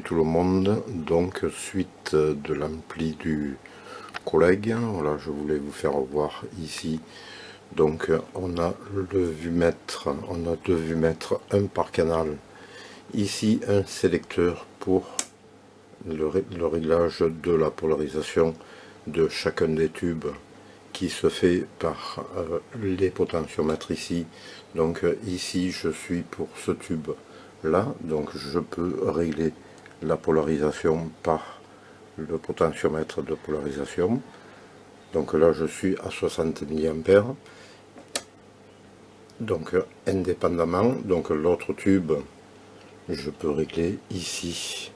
tout le monde. Donc suite de l'ampli du collègue, voilà, je voulais vous faire voir ici. Donc on a le vumètre, on a deux vumètres, un par canal. Ici un sélecteur pour le réglage de la polarisation de chacun des tubes qui se fait par les potentiomètres ici. Donc ici je suis pour ce tube là, donc je peux régler la polarisation par le potentiomètre de polarisation. Donc là je suis à 60 mA. Donc indépendamment, donc l'autre tube je peux régler ici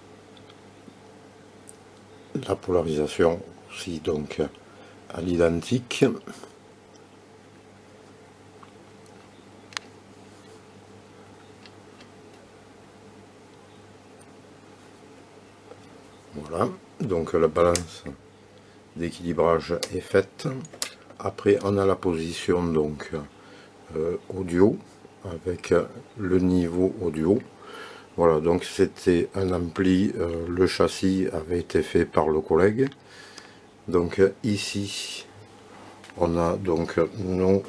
la polarisation aussi, donc à l'identique. Voilà, donc la balance d'équilibrage est faite. Après on a la position donc audio avec le niveau audio. Voilà, donc c'était un ampli, le châssis avait été fait par le collègue. Donc ici on a donc nos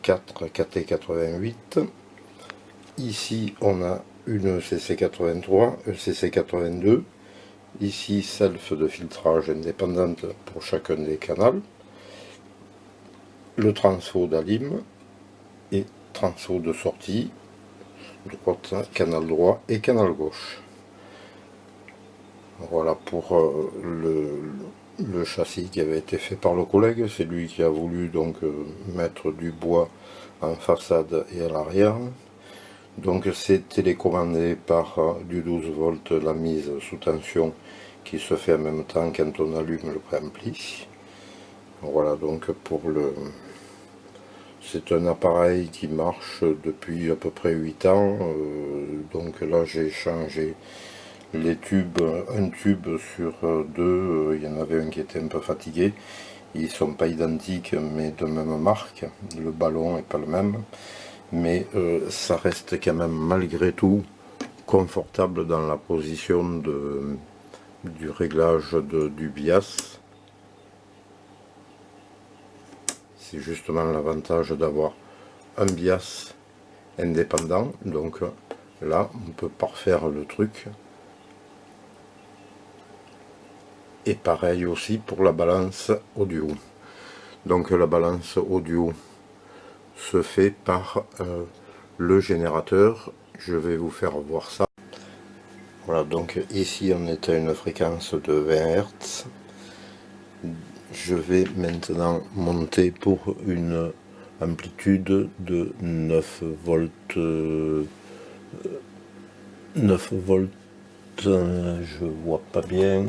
4 KT88. Ici on a une CC83, CC82. Ici self de filtrage indépendante pour chacun des canaux. Le transfo d'Alim et transfo de sortie, droite, canal droit et canal gauche. Voilà pour le châssis qui avait été fait par le collègue. C'est lui qui a voulu donc mettre du bois en façade et à l'arrière. Donc c'est télécommandé par du 12 volts, la mise sous tension qui se fait en même temps quand on allume le préampli. Voilà donc pour le... C'est un appareil qui marche depuis à peu près 8 ans. Donc là j'ai changé les tubes, un tube sur deux, il y en avait un qui était un peu fatigué. Ils sont pas identiques mais de même marque. Le ballon est pas le même. Mais ça reste quand même malgré tout confortable dans la position du réglage du bias. C'est justement l'avantage d'avoir un bias indépendant. Donc là, on peut parfaire le truc. Et pareil aussi pour la balance audio. Donc la balance audio se fait par le générateur. Je vais vous faire voir ça. Voilà, donc ici on est à une fréquence de 20 Hz. Je vais maintenant monter pour une amplitude de 9 volts. 9 volts, je vois pas bien.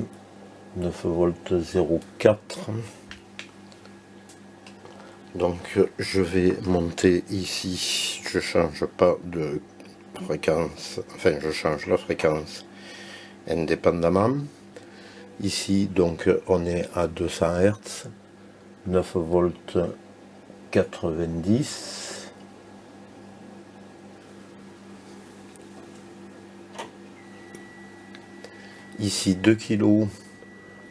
9 volts 0,4. Donc je vais monter ici. Je change pas de fréquence. Enfin, je change la fréquence indépendamment. Ici, donc, on est à 200 Hz, 9 volts 90. Ici, 2 kg,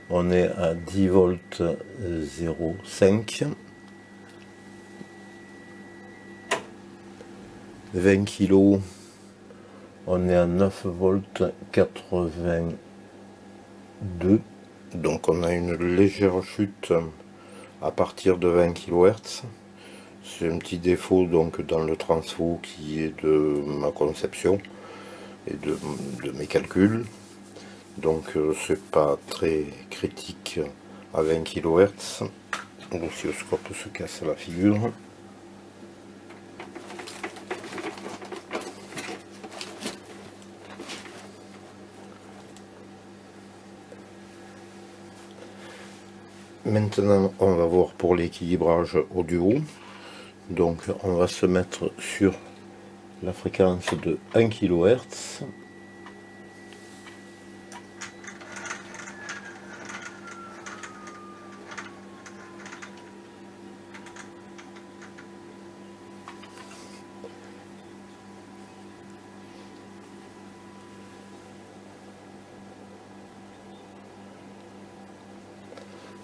on est à 10 volts 0,5. 20 kg, on est à 9 volts 82. Donc on a une légère chute à partir de 20 kHz. C'est un petit défaut donc dans le transfo qui est de ma conception et de mes calculs. Donc c'est pas très critique à 20 kHz. L'oscilloscope se casse la figure. Maintenant, on va voir pour l'équilibrage audio. Donc, on va se mettre sur la fréquence de 1 kHz.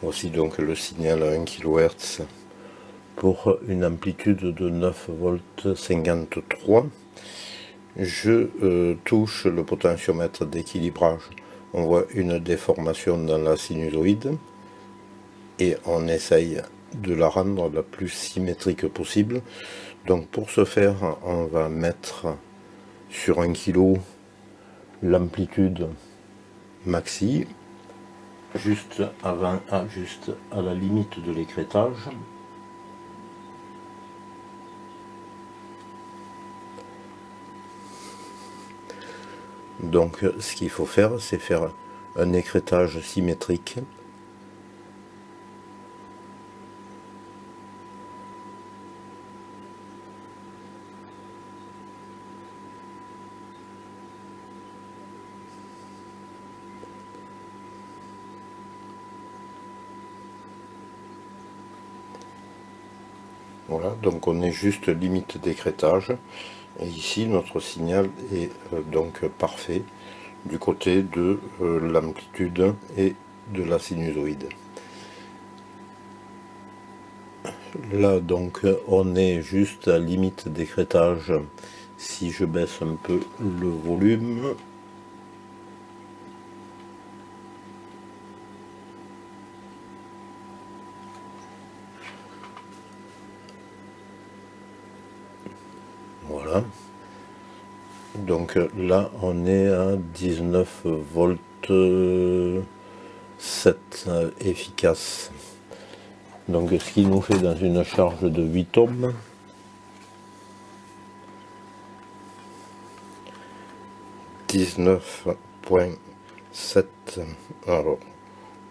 Voici donc le signal à 1 kHz pour une amplitude de 9 volts 53. Je touche le potentiomètre d'équilibrage. On voit une déformation dans la sinusoïde et on essaye de la rendre la plus symétrique possible. Donc pour ce faire, on va mettre sur 1 kg l'amplitude maxi, juste à la limite de l'écrêtage. Donc ce qu'il faut faire, c'est faire un écrêtage symétrique. Voilà, donc on est juste limite d'écrêtage. Et ici, notre signal est donc parfait du côté de l'amplitude et de la sinusoïde. Là, donc, on est juste à limite d'écrêtage. Si je baisse un peu le volume, voilà. Donc là, on est à 19 volts 7 efficace. Donc ce qui nous fait dans une charge de 8 ohms. « 19,7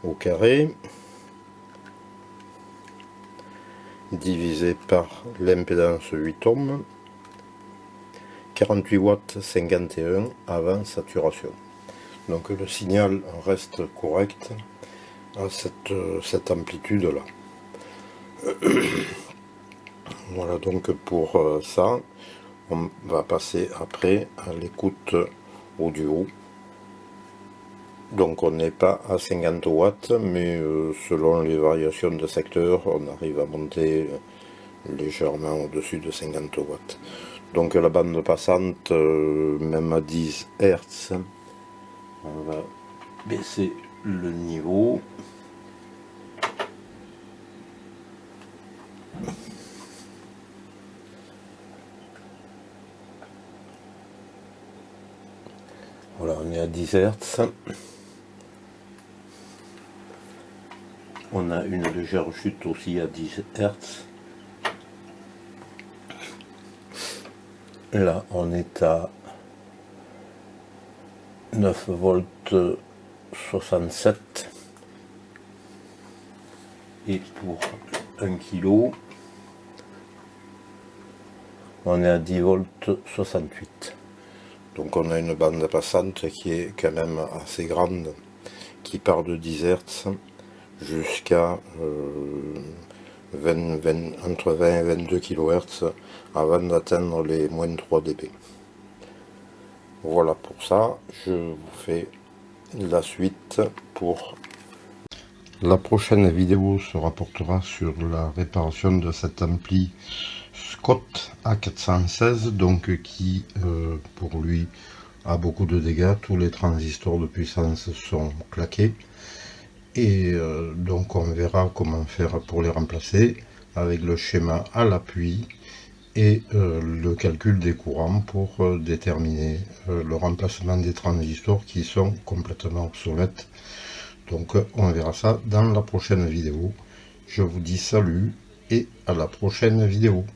au carré divisé par l'impédance 8 ohms, 48 watts 51 avant saturation. Donc le signal reste correct à cette amplitude là. Voilà donc pour ça. On va passer après à l'écoute audio. Donc on n'est pas à 50 watts, mais selon les variations de secteur, on arrive à monter légèrement au-dessus de 50 watts. Donc la bande passante, même à 10 Hz, on va baisser le niveau. Voilà, on est à 10 Hz. On a une légère chute aussi à 10 Hz. Là, on est à 9 volts 67. Et pour 1 kg, on est à 10 volts 68. Donc on a une bande passante qui est quand même assez grande, qui part de 10 Hz jusqu'à entre 20 et 22 kHz avant d'atteindre les moins 3 dB. Voilà pour ça, je vous fais la suite pour... La prochaine vidéo se rapportera sur la réparation de cet ampli Scott A416, donc qui pour lui a beaucoup de dégâts, tous les transistors de puissance sont claqués. Et donc on verra comment faire pour les remplacer avec le schéma à l'appui et le calcul des courants pour déterminer le remplacement des transistors qui sont complètement obsolètes. Donc on verra ça dans la prochaine vidéo. Je vous dis salut et à la prochaine vidéo.